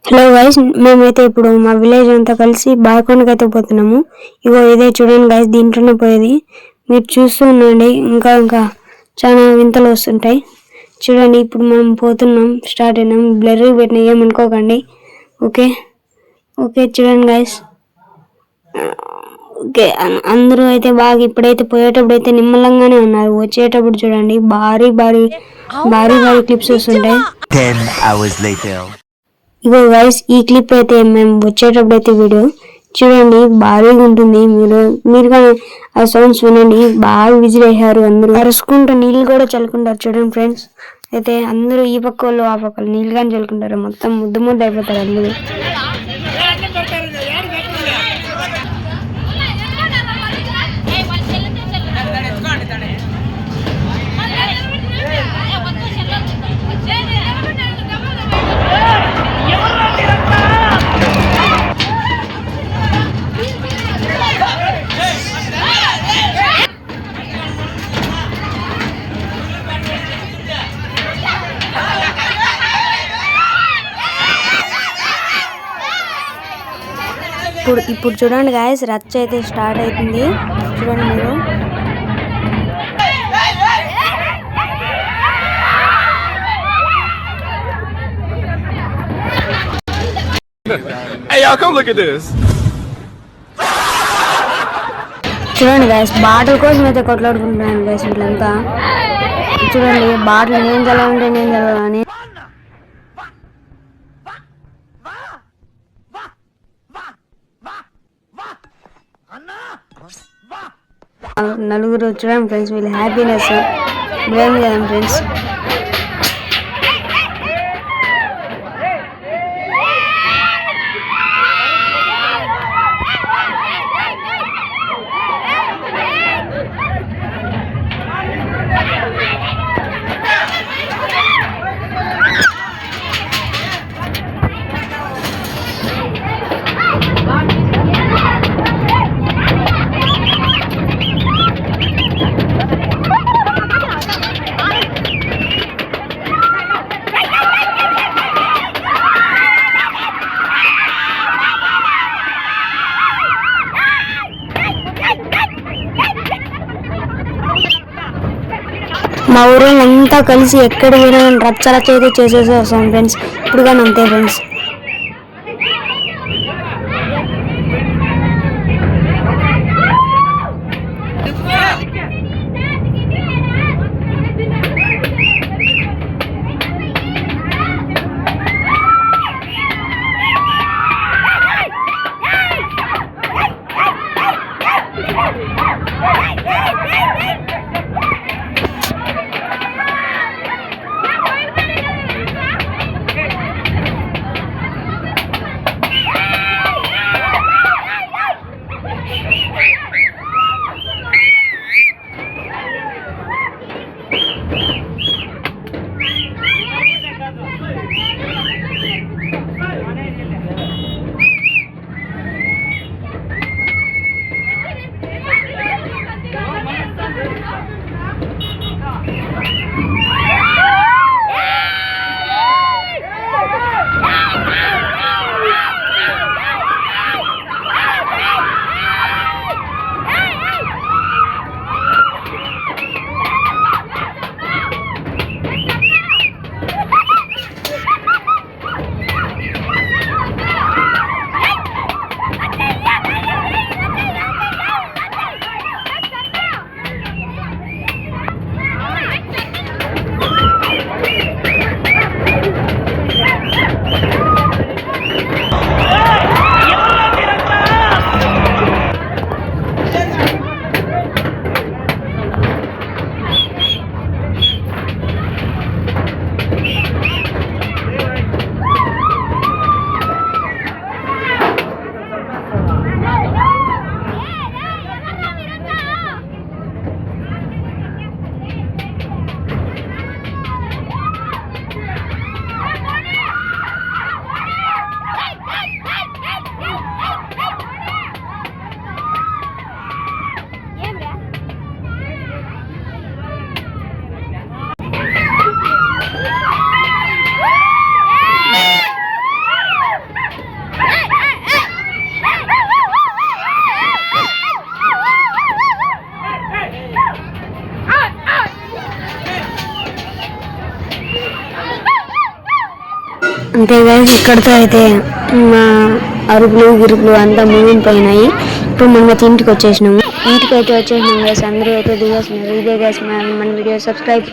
Hello guys, మేమైతే ఇప్పుడు మా విలేజ్ అంతా కలిసి బాల్కొండకి అయితే పోతున్నాము. ఇగో ఇదే చూడండి గైస్, దీంట్లోనే పోయేది. మీరు చూస్తూ ఉండండి, ఇంకా ఇంకా చాలా వింతలు వస్తుంటాయి. చూడండి, ఇప్పుడు మనం పోతున్నాం, స్టార్ట్ అయినాం. బ్లర్ పెట్టిన ఏమనుకోకండి. ఓకే ఓకే చూడండి గైస్. ఓకే, అందరూ అయితే బాగా ఇప్పుడైతే పోయేటప్పుడు అయితే నిమ్మలంగానే ఉన్నారు. వచ్చేటప్పుడు చూడండి భారీ భారీ భారీ భారీ క్లిప్స్ వస్తుంటాయి. 10 hours later. ఇగో గైస్, ఈ క్లిప్ అయితే మేము వచ్చేటప్పుడు అయితే వీడియో చూడండి భారీగా ఉంటుంది. మీరు కానీ ఆ సౌండ్స్ వినండి. బాగా విజిల్ అయ్యారు, అందరూ అరుచుకుంటూ నీళ్ళు కూడా చల్లుకుంటారు. చూడండి ఫ్రెండ్స్, అయితే అందరూ ఈ పక్క వాళ్ళు ఆ పక్క నీళ్ళు కానీ చల్లుకుంటారు. మొత్తం ముద్దు ముద్దు అయిపోతారు అందరూ. ఇప్పుడు చూడండి గాయస్, రచ్చ అయితే స్టార్ట్ అవుతుంది. చూడండి మీరు. Hey y'all, come look at this. చూడండి గాయస్, బాటిల్ కోసం అయితే కొట్లాడుకుంటున్నాను గాయస్ వీళ్ళంతా. చూడండి, బాటిల్ నేను చదవాలంటే నేను చదవాలని నలుగురు. చూడండి ఫ్రెండ్స్, వీళ్ళ హ్యాపీనెస్ బాగుంది కదా ఫ్రెండ్స్. మా ఊరిలో అంతా కలిసి ఎక్కడ పోయినా రచ్చ రచ్చ అయితే చేసేసి వస్తాం ఫ్రెండ్స్. ఇప్పుడు కానీ అంతే ఫ్రెండ్స్. అంతే గైస్, ఇక్కడితో అయితే మా అరుపులు గిరుపులు అంతా ముగిపోయినాయి. ఇప్పుడు మనం ఇంటికి వచ్చేసినాము. ఇంటికి అయితే వచ్చేసినాం గైస్. అందరూ అయితే దిగేస్తున్నారు. ఇదే గైస్ మన వీడియో. సబ్స్క్రైబ్